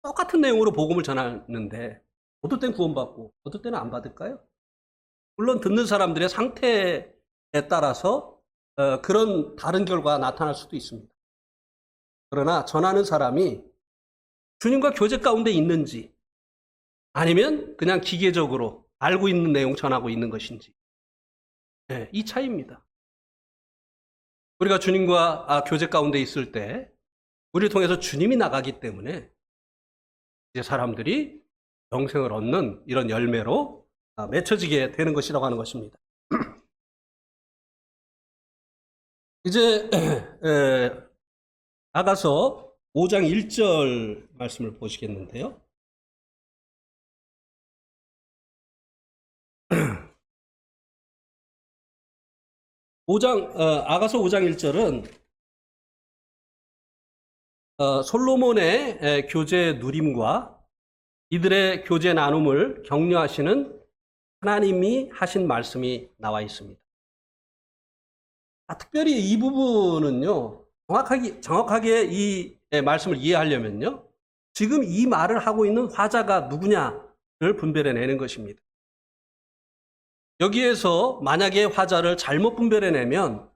똑같은 내용으로 복음을 전하는데 어떨 땐 구원받고 어떨 때는 안 받을까요? 물론 듣는 사람들의 상태에 따라서 그런 다른 결과가 나타날 수도 있습니다. 그러나 전하는 사람이 주님과 교제 가운데 있는지 아니면 그냥 기계적으로 알고 있는 내용 전하고 있는 것인지, 네, 이 차이입니다. 우리가 주님과 교제 가운데 있을 때 우리를 통해서 주님이 나가기 때문에 이제 사람들이 영생을 얻는 이런 열매로 맺혀지게 되는 것이라고 하는 것입니다. 이제 아가서 5장 1절 말씀을 보시겠는데요. 아가서 5장 1절은 솔로몬의 교제 누림과 이들의 교제 나눔을 격려하시는 하나님이 하신 말씀이 나와 있습니다. 특별히 이 부분은요, 정확하게 이 말씀을 이해하려면요, 지금 이 말을 하고 있는 화자가 누구냐를 분별해내는 것입니다. 여기에서 만약에 화자를 잘못 분별해내면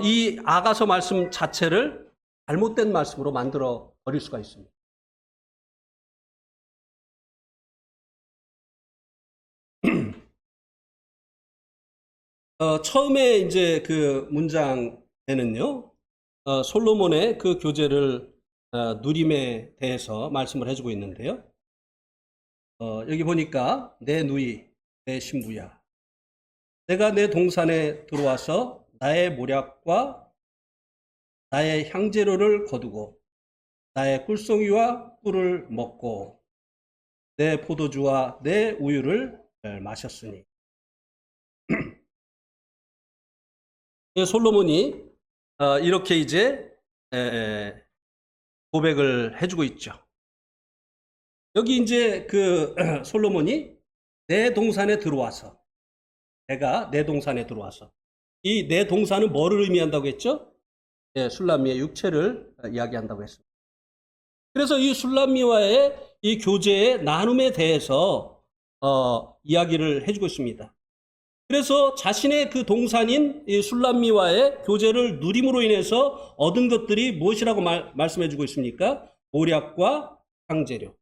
이 아가서 말씀 자체를 잘못된 말씀으로 만들어 버릴 수가 있습니다. 처음에 이제 그 문장에는요, 솔로몬의 그 교제를 누림에 대해서 말씀을 해주고 있는데요. 여기 보니까 내 누이, 내 신부야, 내가 내 동산에 들어와서 나의 모략과 나의 향재료를 거두고 나의 꿀송이와 꿀을 먹고 내 포도주와 내 우유를 마셨으니. 솔로몬이 이렇게 이제 고백을 해주고 있죠. 여기 이제 그 솔로몬이 내 동산에 들어와서, 내가 내 동산에 들어와서, 이 내 동산은 뭐를 의미한다고 했죠? 술람미의 육체를 이야기한다고 했습니다. 그래서 이 술람미와의 이 교제의 나눔에 대해서 이야기를 해주고 있습니다. 그래서 자신의 그 동산인 이 술람미와의 교제를 누림으로 인해서 얻은 것들이 무엇이라고 말씀해주고 있습니까? 모략과 향재료.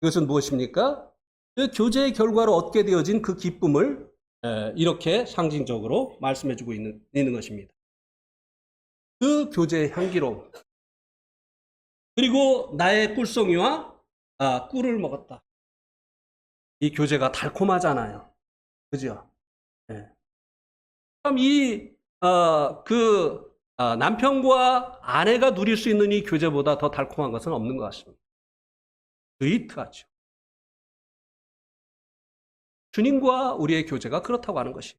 이것은 무엇입니까? 그 교제의 결과로 얻게 되어진 그 기쁨을 이렇게 상징적으로 말씀해주고 있는 것입니다. 그 교제의 향기로움, 그리고 나의 꿀송이와 꿀을 먹었다. 이 교제가 달콤하잖아요. 그죠? 네. 그럼 남편과 아내가 누릴 수 있는 이 교제보다 더 달콤한 것은 없는 것 같습니다. 스위트하죠. 주님과 우리의 교제가 그렇다고 하는 것이.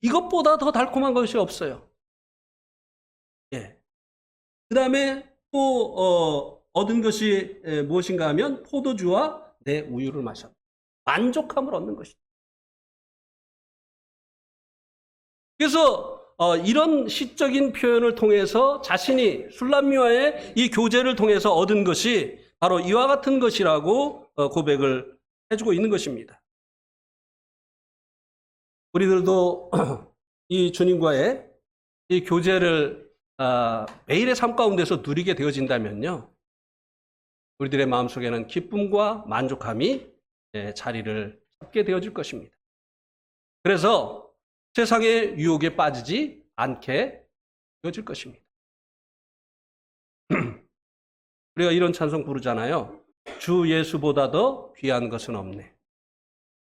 이것보다 더 달콤한 것이 없어요. 예. 그 다음에 또 얻은 것이 무엇인가 하면 포도주와 내 우유를 마셨다. 만족함을 얻는 것이다. 그래서 이런 시적인 표현을 통해서 자신이 술람미와의 이 교제를 통해서 얻은 것이 바로 이와 같은 것이라고 고백을 해주고 있는 것입니다. 우리들도 이 주님과의 이 교제를 매일의 삶 가운데서 누리게 되어진다면요, 우리들의 마음속에는 기쁨과 만족함이 자리를 잡게 되어질 것입니다. 그래서 세상의 유혹에 빠지지 않게 되어질 것입니다. 우리가 이런 찬송 부르잖아요. 주 예수보다 더 귀한 것은 없네.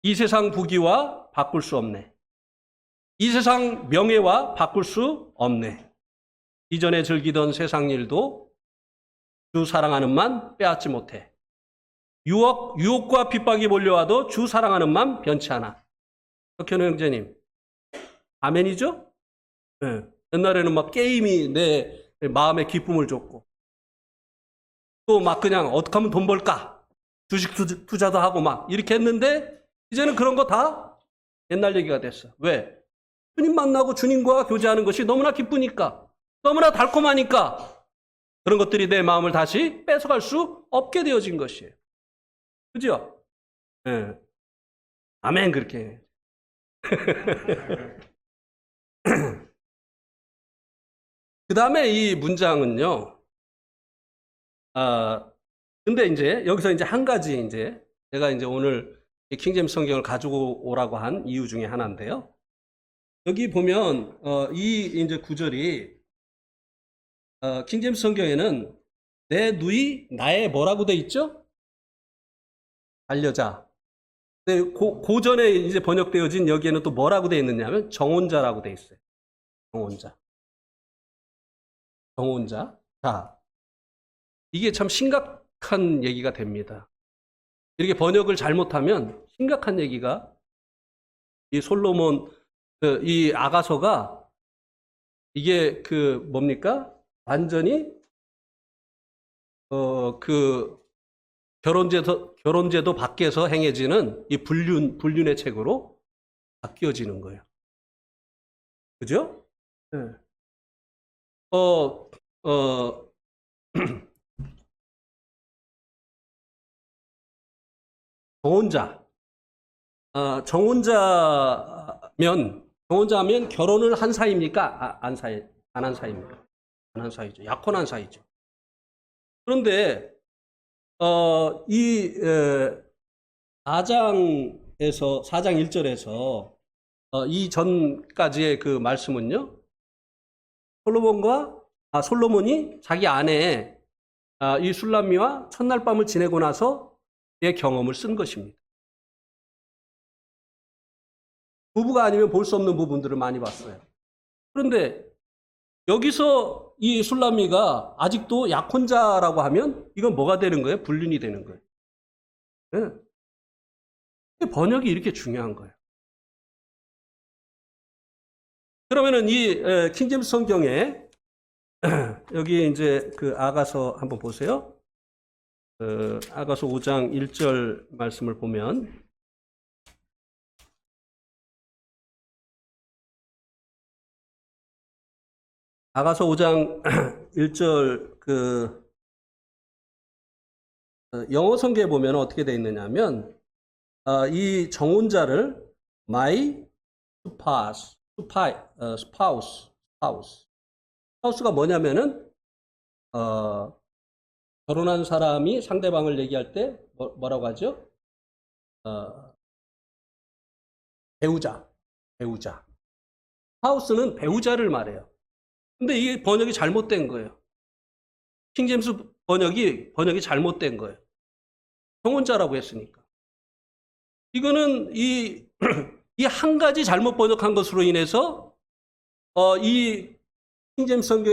이 세상 부귀와 바꿀 수 없네. 이 세상 명예와 바꿀 수 없네. 이전에 즐기던 세상 일도 주 사랑하는 만 빼앗지 못해. 유혹과 핍박이 몰려와도 주 사랑하는 만 변치 않아. 석현우 형제님, 아멘이죠? 네. 옛날에는 막 게임이 내 마음의 기쁨을 줬고, 또 막 그냥 어떻게 하면 돈 벌까? 주식 투자도 하고 막 이렇게 했는데, 이제는 그런 거 다 옛날 얘기가 됐어. 왜? 주님 만나고 주님과 교제하는 것이 너무나 기쁘니까, 너무나 달콤하니까, 그런 것들이 내 마음을 다시 뺏어갈 수 없게 되어진 것이에요. 그죠? 예. 아멘, 그렇게. 그 다음에 이 문장은요, 근데 이제 여기서 이제 한 가지 이제 제가 이제 오늘 킹제임스 성경을 가지고 오라고 한 이유 중에 하나인데요. 여기 보면, 이 이제 구절이, 킹제임스 성경에는 내 누이 나의 뭐라고 돼 있죠? 반려자. 근데 고전에 이제 번역되어진 여기에는 또 뭐라고 돼 있느냐면 정혼자라고 돼 있어요. 정혼자. 정혼자. 자, 이게 참 심각한 얘기가 됩니다. 이렇게 번역을 잘못하면 심각한 얘기가, 이 솔로몬, 이 아가서가 이게 뭡니까? 완전히 결혼제도 밖에서 행해지는 이 불륜의 책으로 바뀌어지는 거예요. 그죠? 네. 정혼자면 결혼을 한 사이입니까? 안 한 사이입니까? 안 한 사이죠. 약혼한 사이죠. 그런데, 이 4장 1절에서 이 전까지의 그 말씀은요, 솔로몬이 자기 아내 이 술람미와 첫날 밤을 지내고 나서의 경험을 쓴 것입니다. 부부가 아니면 볼 수 없는 부분들을 많이 봤어요. 그런데 여기서 이 술람미가 아직도 약혼자라고 하면 이건 뭐가 되는 거예요? 불륜이 되는 거예요. 네. 번역이 이렇게 중요한 거예요. 그러면은 이 킹제임스 성경에 여기 이제 그 아가서 한번 보세요. 아가서 5장 1절 말씀을 보면, 아가서 5장 1절 영어 성경에 보면 어떻게 되어 있느냐면, 이 정혼자를 my spouse가 뭐냐면은, 결혼한 사람이 상대방을 얘기할 때 뭐라고 하죠? 배우자. 스파우스는 배우자를 말해요. 근데 이게 번역이 잘못된 거예요. 킹제임스 번역이 잘못된 거예요. 정혼자라고 했으니까. 이거는 이 한 가지 잘못 번역한 것으로 인해서 이 킹제임스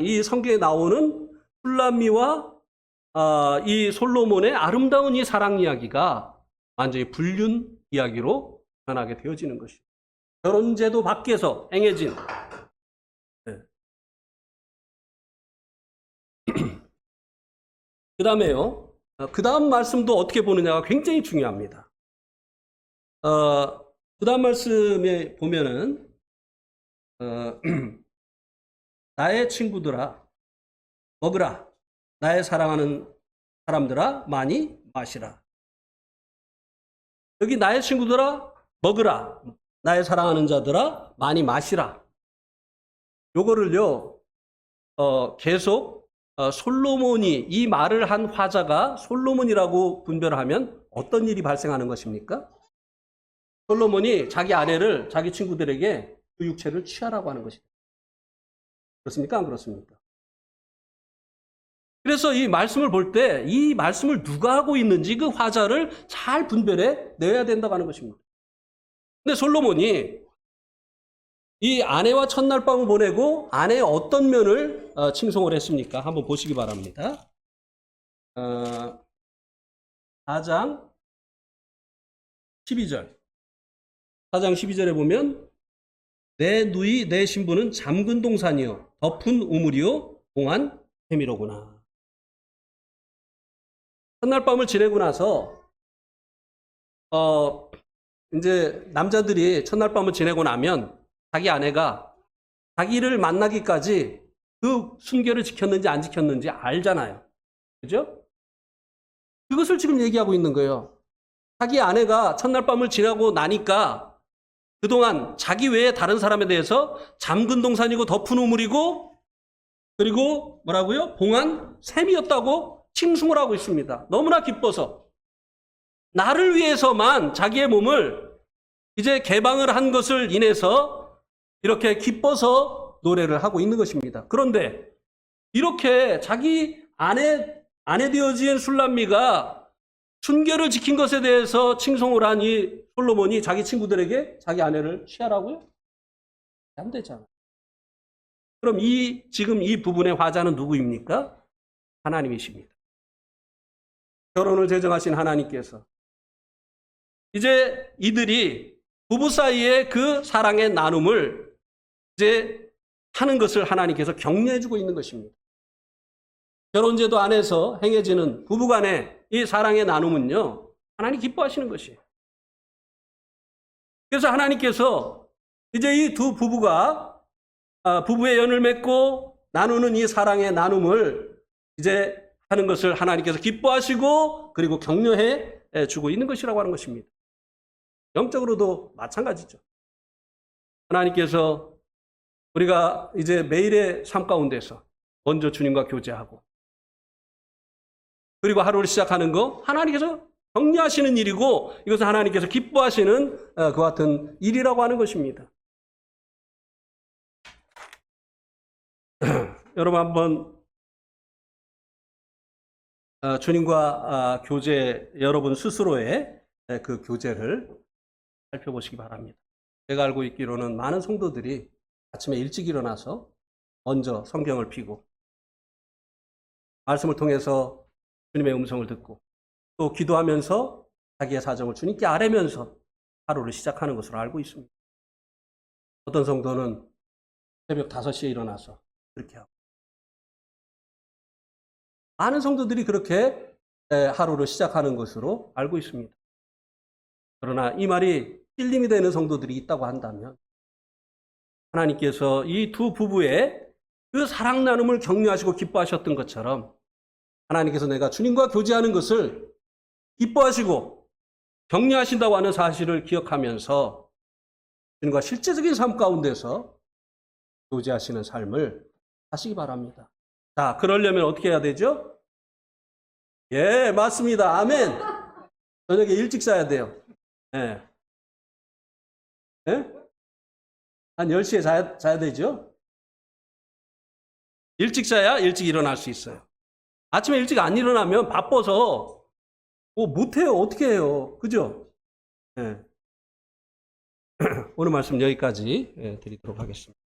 이 성경에 나오는 술람미와 이 솔로몬의 아름다운 이 사랑 이야기가 완전히 불륜 이야기로 변하게 되어지는 것이죠. 결혼제도 밖에서 행해진. 네. 그 다음에요. 그 다음 말씀도 어떻게 보느냐가 굉장히 중요합니다. 그 다음 말씀에 보면은, 나의 친구들아, 먹으라. 나의 사랑하는 사람들아, 많이 마시라. 여기 나의 친구들아, 먹으라. 나의 사랑하는 자들아, 많이 마시라. 요거를요, 계속 솔로몬이, 이 말을 한 화자가 솔로몬이라고 분별하면 어떤 일이 발생하는 것입니까? 솔로몬이 자기 아내를 자기 친구들에게 그 육체를 취하라고 하는 것입니다. 그렇습니까? 안 그렇습니까? 그래서 이 말씀을 볼 때 이 말씀을 누가 하고 있는지 그 화자를 잘 분별해 내야 된다고 하는 것입니다. 근데 솔로몬이 이 아내와 첫날 밤을 보내고 아내의 어떤 면을 칭송을 했습니까? 한번 보시기 바랍니다. 4장 12절. 4장 12절에 보면 내 누이 내 신부는 잠근 동산이요 덮은 우물이요 봉한 셈이로구나. 첫날 밤을 지내고 나서 이제 남자들이 첫날 밤을 지내고 나면 자기 아내가 자기를 만나기까지 그 순결을 지켰는지 안 지켰는지 알잖아요. 그죠? 그것을 지금 얘기하고 있는 거예요. 자기 아내가 첫날 밤을 지나고 나니까 그동안 자기 외에 다른 사람에 대해서 잠근 동산이고 덮은 우물이고 그리고 뭐라고요? 봉한 셈이었다고 칭송을 하고 있습니다. 너무나 기뻐서 나를 위해서만 자기의 몸을 이제 개방을 한 것을 인해서 이렇게 기뻐서 노래를 하고 있는 것입니다. 그런데 이렇게 자기 아내 되어진 술람미가 순결을 지킨 것에 대해서 칭송을 한 이 솔로몬이 자기 친구들에게 자기 아내를 취하라고요? 안 되잖아. 그럼 지금 이 부분의 화자는 누구입니까? 하나님이십니다. 결혼을 제정하신 하나님께서 이제 이들이 부부 사이의 그 사랑의 나눔을 이제 하는 것을 하나님께서 격려해주고 있는 것입니다. 결혼제도 안에서 행해지는 부부간의 이 사랑의 나눔은요, 하나님 기뻐하시는 것이에요. 그래서 하나님께서 이제 이 두 부부가 부부의 연을 맺고 나누는 이 사랑의 나눔을 이제 하는 것을 하나님께서 기뻐하시고 그리고 격려해 주고 있는 것이라고 하는 것입니다. 영적으로도 마찬가지죠. 하나님께서 우리가 이제 매일의 삶 가운데서 먼저 주님과 교제하고 그리고 하루를 시작하는 거 하나님께서 격려하시는 일이고 이것은 하나님께서 기뻐하시는 그 같은 일이라고 하는 것입니다. 여러분 한번 주님과 교제 여러분 스스로의 그 교제를 살펴보시기 바랍니다. 제가 알고 있기로는 많은 성도들이 아침에 일찍 일어나서 먼저 성경을 펴고 말씀을 통해서 주님의 음성을 듣고 또 기도하면서 자기의 사정을 주님께 아뢰면서 하루를 시작하는 것으로 알고 있습니다. 어떤 성도는 새벽 5시에 일어나서 그렇게 하고 많은 성도들이 그렇게 하루를 시작하는 것으로 알고 있습니다. 그러나 이 말이 찔림이 되는 성도들이 있다고 한다면 하나님께서 이 두 부부의 그 사랑 나눔을 격려하시고 기뻐하셨던 것처럼 하나님께서 내가 주님과 교제하는 것을 기뻐하시고 격려하신다고 하는 사실을 기억하면서 주님과 실제적인 삶 가운데서 교제하시는 삶을 하시기 바랍니다. 자, 그러려면 어떻게 해야 되죠? 예, 맞습니다. 아멘. 저녁에 일찍 자야 돼요. 예. 예? 한 10시에 자야 되죠? 일찍 자야 일찍 일어날 수 있어요. 아침에 일찍 안 일어나면 바빠서 못해요. 어떻게 해요? 그죠? 예. 오늘 말씀 여기까지 드리도록 하겠습니다.